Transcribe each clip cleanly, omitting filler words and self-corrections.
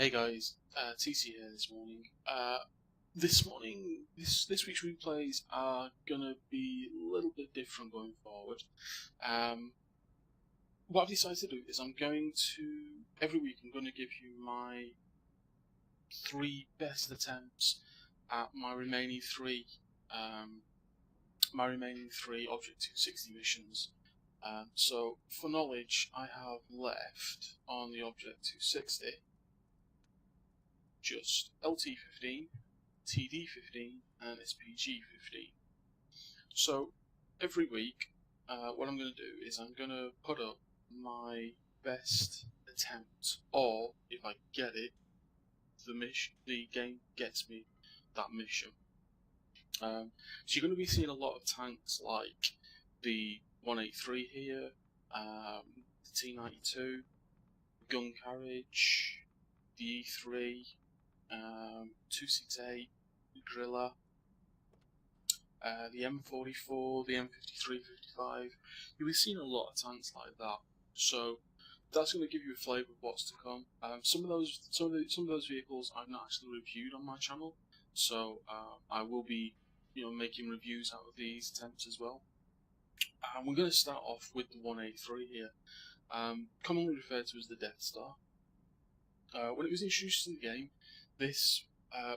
Hey guys, TC here this morning. This week's replays are gonna be a little bit different going forward. What I've decided to do is every week I'm going to give you my 3 best attempts at my remaining three Object 260 missions. So for knowledge, I have left on the Object 260 just LT15, TD15 and SPG15. So every week what I'm going to do is I'm going to put up my best attempt, or if I get it, the game gets me that mission. So you're going to be seeing a lot of tanks like the 183 here, the T92, gun carriage, the E3, 268, Grilla, the M44, the M53-55. You'll be seeing a lot of tanks like that. So that's going to give you a flavour of what's to come. Some of those vehicles I've not actually reviewed on my channel, so I will be, making reviews out of these attempts as well. We're going to start off with the 183 here, commonly referred to as the Death Star. When it was introduced in the game, this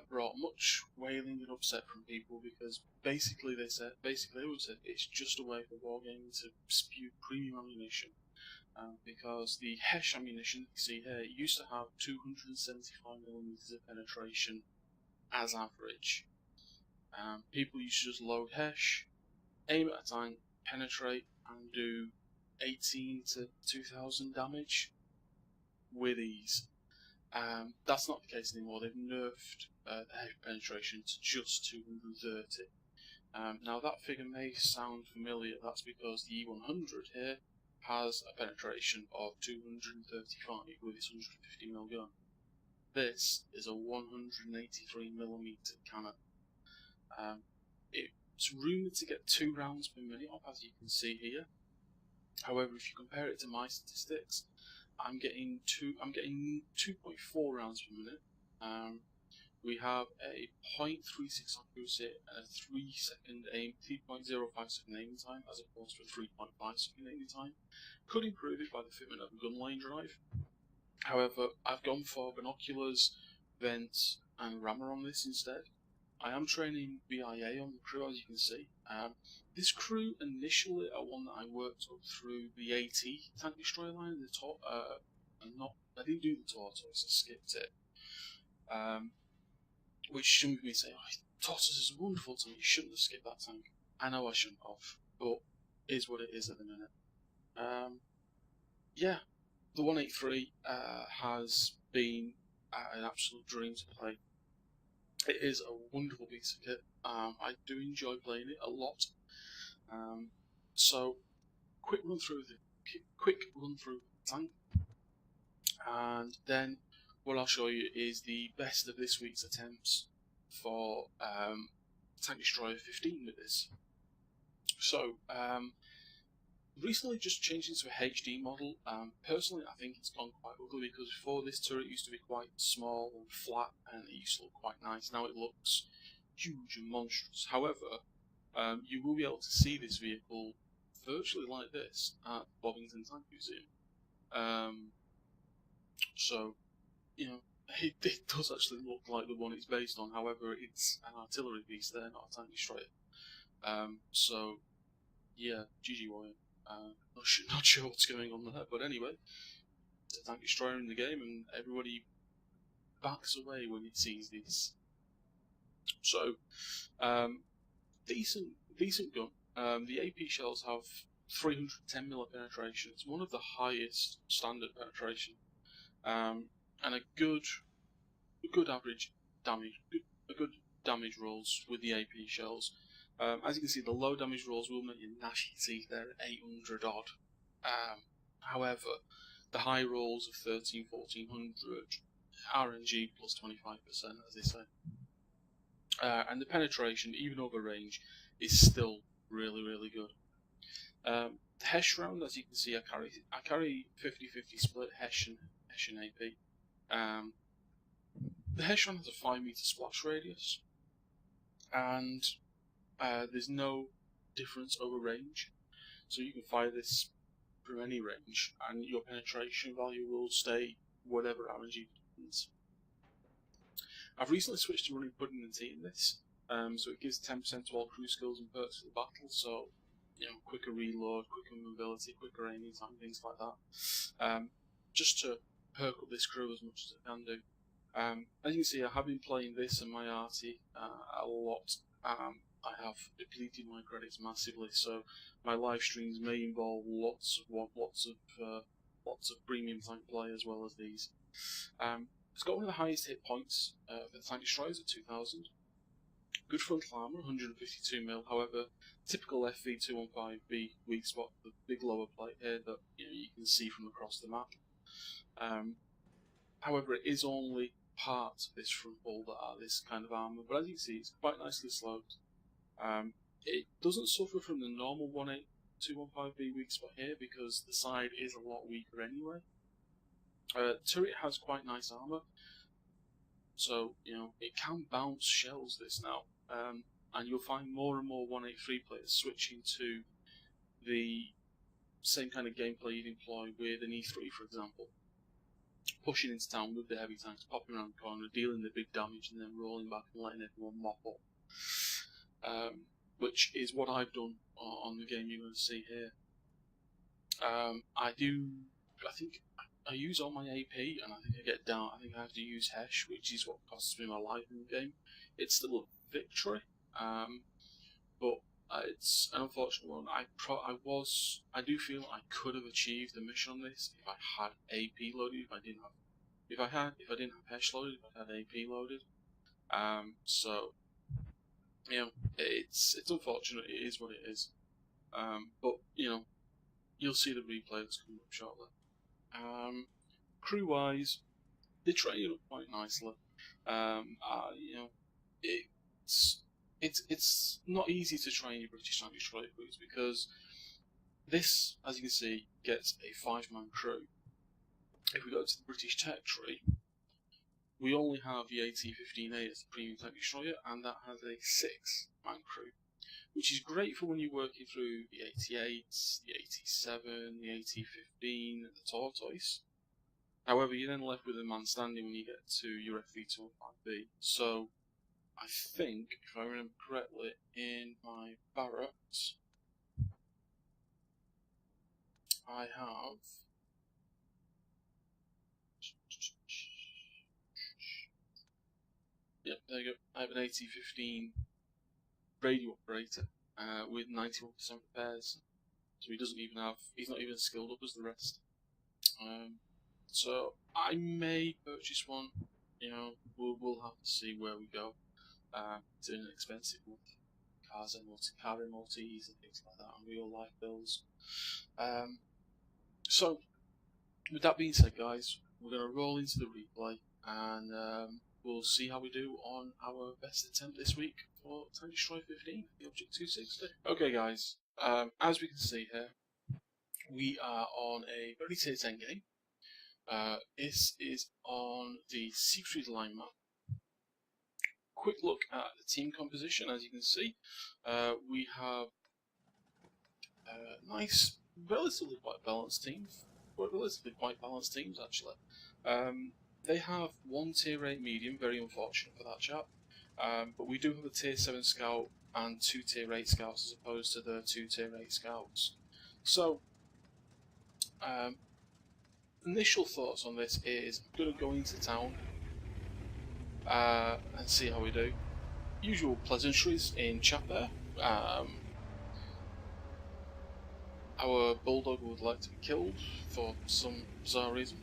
brought much wailing and upset from people because basically they would say it's just a way for Wargaming to spew premium ammunition. Because the HESH ammunition that you see here used to have 275mm of penetration as average. People used to just load HESH, aim at a tank, penetrate, and do 18 to 2000 damage with ease. That's not the case anymore. They've nerfed the HESH penetration to just 230. Now that figure may sound familiar. That's because the E100 here has a penetration of 235 with its 150mm gun. This is a 183mm cannon. It's rumoured to get 2 rounds per minute off, as you can see here. However, if you compare it to my statistics, I'm getting 2.4 rounds per minute. We have a 0.36 accuracy and a 3.05 second aiming time, as opposed to a 3.5 second aiming time. Could improve it by the fitment of a gun line drive. However, I've gone for binoculars, vents, and rammer on this instead. I am training BIA on the crew, as you can see. This crew initially are one that I worked up through the AT Tank Destroyer line. I didn't do the Tortoise, I skipped it. Which some of me say, oh, Tortoise is a wonderful tank, you shouldn't have skipped that tank. I know I shouldn't have, but it is what it is at the minute. Yeah, the 183 has been an absolute dream to play. It is a wonderful piece of kit. I do enjoy playing it a lot. So, quick run through the tank, and then what I'll show you is the best of this week's attempts for Tank Destroyer 15 with this. So, recently just changed into a HD model. Personally, I think it's gone quite ugly because before this turret used to be quite small and flat and it used to look quite nice. Now it looks huge and monstrous. However, you will be able to see this vehicle virtually like this at Bovington Tank Museum. So, it does actually look like the one it's based on. However, it's an artillery piece there, not a tank destroyer. So, yeah, GG Warrior. Not sure what's going on there, but anyway, it's a tank destroyer in the game, and everybody backs away when it sees this. So, decent gun. The AP shells have 310mm penetration. It's one of the highest standard penetration, and a good average damage, good damage rolls with the AP shells. As you can see, the low damage rolls will make you gnash your teeth there at 800 odd. However, the high rolls of 1400 RNG plus 25%, as they say. And the penetration, even over range, is still really good. The HESH round, as you can see, I carry 50-50 split HESH and AP. The Headshot has a 5-meter splash radius, and there's no difference over range, so you can fire this from any range, and your penetration value will stay whatever RNG happens. I've recently switched to running pudding and tea in this, so it gives 10% to all crew skills and perks for the battle, so quicker reload, quicker mobility, quicker aiming time, things like that. Just to perk up this crew as much as I can do. As you can see, I have been playing this and my arty a lot. I have depleted my credits massively, so my live streams may involve lots of premium tank play as well as these. It's got one of the highest hit points for the Tank Destroyers at 2000. Good frontal armour, 152 mil. However, typical FV215B weak spot, the big lower plate here that you can see from across the map. However, it is only part of this front hull that are this kind of armour, but as you can see, it's quite nicely sloped. It doesn't suffer from the normal 18215B weak spot here because the side is a lot weaker anyway. Turret has quite nice armour, so it can bounce shells this now, and you'll find more and more 183 players switching to the same kind of gameplay you'd employ with an E3, for example. Pushing into town with the heavy tanks, popping around the corner, dealing the big damage, and then rolling back and letting everyone mop up. Which is what I've done on the game you're going to see here. I think I use all my AP, and I think I get down. I think I have to use Hesh, which is what costs me my life in the game. It's still a victory, but it's an unfortunate one. I do feel I could have achieved the mission on this if I had AP loaded. If I didn't have Hesh loaded, if I had AP loaded. So it's unfortunate. It is what it is. But you'll see the replay that's coming up shortly. Crew-wise, they train up quite nicely. It's not easy to train your British Tank Destroyer crews because this, as you can see, gets a 5-man crew. If we go to the British Tech tree, we only have the AT15A as the premium Tank Destroyer, and that has a 6-man crew, which is great for when you're working through the 88, the 87, the AT15, the Tortoise. However, you're then left with a man standing when you get to your FV215B. So, I think, if I remember correctly, in my barracks, I have... Yep, there you go. I have an AT15 radio operator with 91% repairs. So he's not even skilled up as the rest. So I may purchase one. We'll have to see where we go. It's an expensive one. Car MOTs and things like that, and real life bills. So with that being said, guys, we're going to roll into the replay, and we'll see how we do on our best attempt this week for Tank Destroyer 15, the Object 260. Okay, guys, as we can see here, we are on a very tier 10 game. This is on the Siegfried line map. Quick look at the team composition. As you can see, we have nice, relatively quite balanced teams. Actually. They have one tier 8 medium, very unfortunate for that chap. But we do have a tier 7 scout and 2 tier 8 scouts as opposed to the 2 tier 8 scouts. So, initial thoughts on this is I'm going to go into town and see how we do. Usual pleasantries in chat there. Our bulldog would like to be killed for some bizarre reason.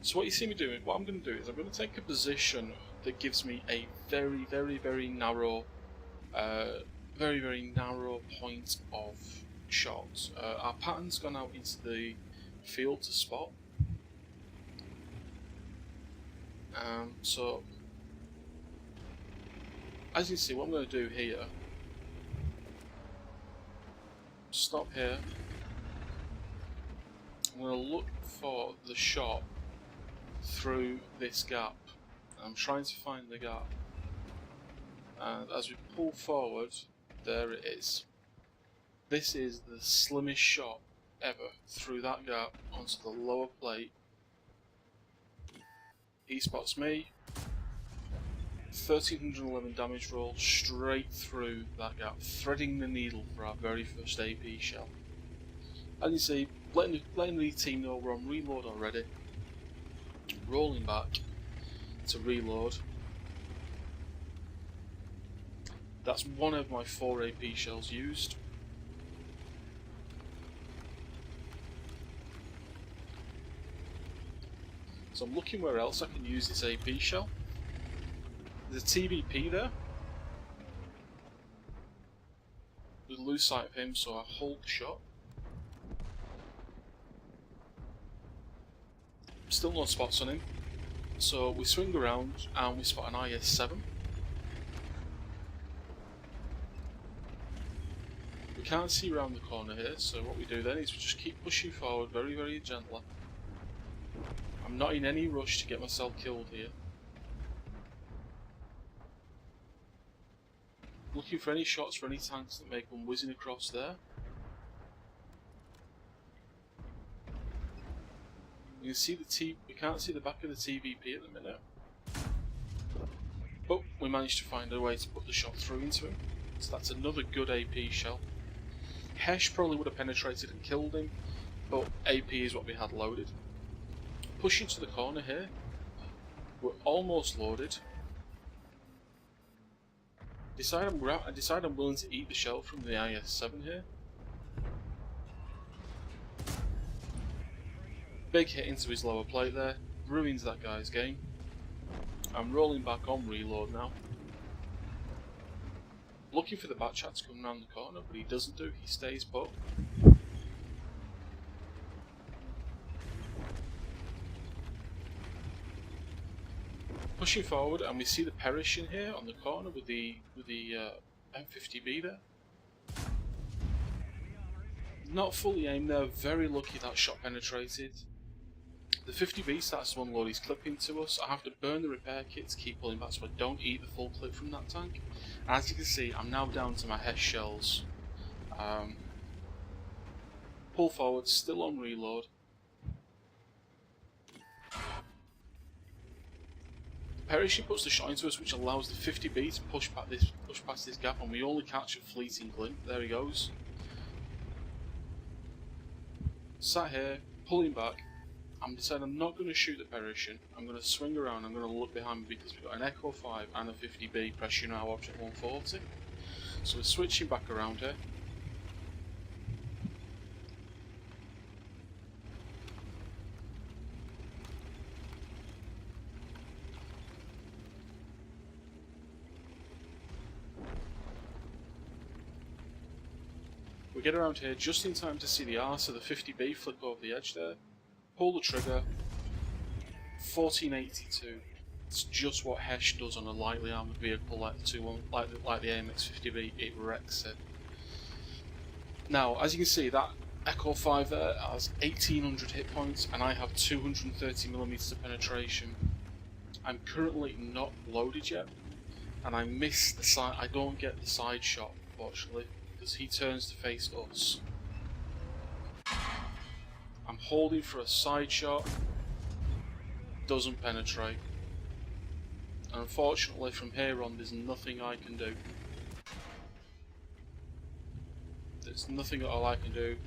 So what you see me doing, what I'm going to do is I'm going to take a position that gives me a very, very, very narrow, very narrow point of shot. Our pattern's gone out into the field to spot. So, as you see, what I'm going to do here, stop here. I'm going to look for the shot through this gap. I'm trying to find the gap, and as we pull forward, there it is. This is the slimmest shot ever through that gap onto the lower plate. He spots me. 1311 damage roll straight through that gap, threading the needle for our very first AP shell. As you see, letting the team know we're on reload already. Rolling back to reload. That's one of my 4 AP shells used. So I'm looking where else I can use this AP shell. There's a TVP there. We lose sight of him, so I hold the shot. Still no spots on him. So we swing around and we spot an IS-7. We can't see around the corner here, so what we do then is we just keep pushing forward very, very gently. I'm not in any rush to get myself killed here. Looking for any shots for any tanks that may come whizzing across there. You can see we can't see the back of the TVP at the minute. But we managed to find a way to put the shot through into him. So that's another good AP shell. Hesh probably would have penetrated and killed him, but AP is what we had loaded. Pushing to the corner here. We're almost loaded. I decide I'm willing to eat the shell from the IS-7 here. Big hit into his lower plate there, ruins that guy's game. I'm rolling back on reload now. Looking for the Batchat to come round the corner, but he doesn't do, he stays put. Pushing forward, and we see the Perish in here on the corner with the M50B there. Not fully aimed there, very lucky that shot penetrated. The 50B starts to unload his clip into us. I have to burn the repair kit to keep pulling back so I don't eat the full clip from that tank. And as you can see, I'm now down to my Hesh shells. Pull forward, still on reload. Perish puts the shot into us, which allows the 50B to push past this gap, and we only catch a fleeting glint. There he goes. Sat here, pulling back. I'm deciding I'm not going to shoot the Perish. I'm going to swing around. I'm going to look behind me because we've got an Echo 5 and a 50B pressuring our object 140. So we're switching back around here. We get around here just in time to see the arse of the 50B flick over the edge there. Pull the trigger. 1482. It's just what Hesh does on a lightly armoured vehicle like the AMX-50B. It wrecks it. Now, as you can see, that Echo 5 there has 1800 hit points, and I have 230mm of penetration. I'm currently not loaded yet, and I miss the side. I don't get the side shot, unfortunately, because he turns to face us. I'm holding for a side shot, doesn't penetrate. And unfortunately from here on there's nothing I can do. There's nothing at all I can do.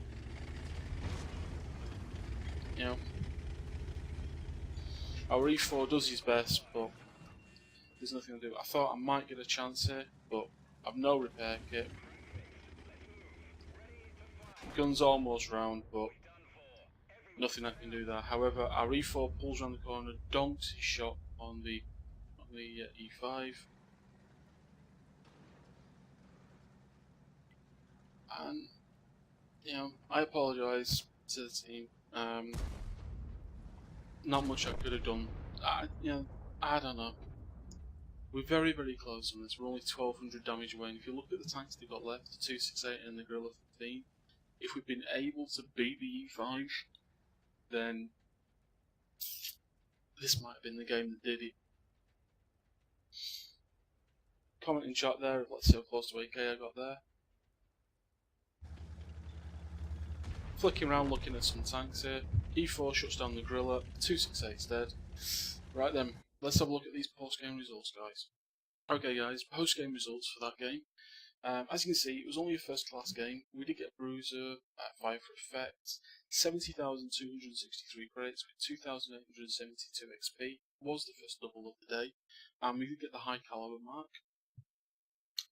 You know, our E4 does his best, but there's nothing to do. I thought I might get a chance here, but I've no repair kit. Gun's almost round, but nothing I can do there. However, our E4 pulls around the corner, donks his shot on the E5, and you know, I apologise to the team. Not much I could have done. I don't know. We're very, very close on this. We're only 1200 damage away, and if you look at the tanks they've got left, the 268 and the Gorilla 15, if we've been able to beat the E5, then this might have been the game that did it. Comment in chat there, let's see how close to 8k I got there. Flicking around looking at some tanks here. E4 shuts down the griller, 268's dead. Right then, let's have a look at these post-game results, guys. Okay guys, post-game results for that game. As you can see, it was only a first-class game. We did get Bruiser at 5 for effect, 70,263 credits with 2,872 XP, was the first double of the day, and we did get the high caliber mark.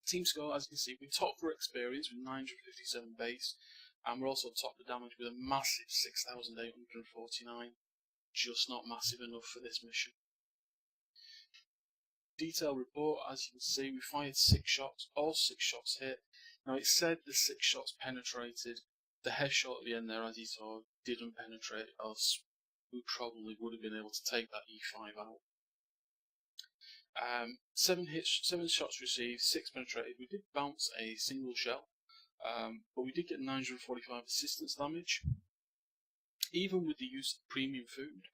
Team score, as you can see, we're top for experience with 957 base, and we're also top for damage with a massive 6,849, just not massive enough for this mission. Detail report, as you can see, we fired 6 shots, all 6 shots hit. Now it said the 6 shots penetrated, the headshot at the end there, as you saw, didn't penetrate, else we probably would have been able to take that E5 out. 7 shots received, 6 penetrated. We did bounce a single shell, but we did get 945 assistance damage. Even with the use of premium food,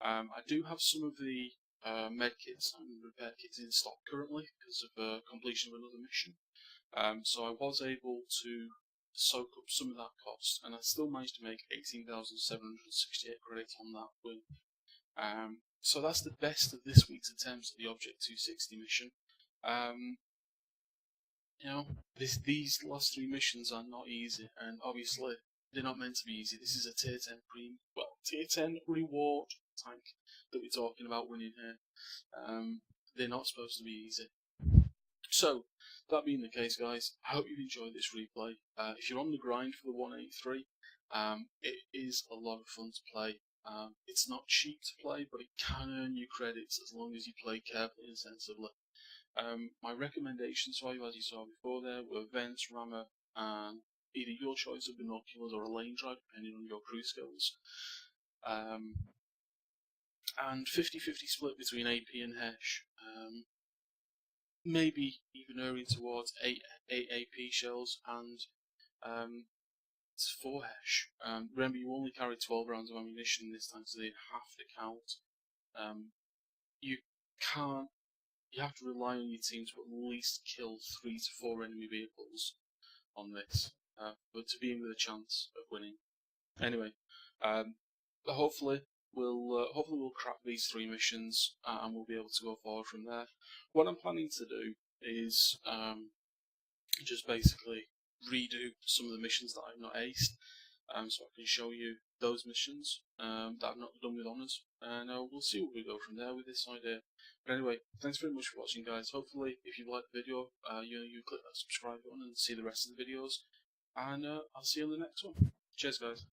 I do have some of the medkits and repair kits in stock currently because of completion of another mission. So I was able to soak up some of that cost, and I still managed to make 18,768 credits on that win. So that's the best of this week's attempts at the Object 260 mission. You know, these last 3 missions are not easy, and obviously they're not meant to be easy. This is a tier 10 tier 10 reward tank that we're talking about winning here. They're not supposed to be easy. So, that being the case, guys, I hope you've enjoyed this replay. If you're on the grind for the 183, it is a lot of fun to play. It's not cheap to play, but it can earn you credits as long as you play carefully and sensibly. My recommendations for you, as you saw before there, were Vents, Rammer, and either your choice of binoculars or a lane drive, depending on your crew skills. And 50-50 split between AP and Hesh. Maybe even erring towards 8 AP shells and 4 Hesh. Remember, you only carry 12 rounds of ammunition this time, so they have to count. You have to rely on your team to at least kill 3 to 4 enemy vehicles on this, but to be in with a chance of winning. Anyway, hopefully we'll crack these 3 missions and we'll be able to go forward from there. What I'm planning to do is just basically redo some of the missions that I've not aced, so I can show you those missions that I've not done with honours, and we'll see what we go from there with this idea. But anyway, thanks very much for watching, guys. Hopefully, if you liked the video, you click that subscribe button and see the rest of the videos, and I'll see you on the next one. Cheers, guys.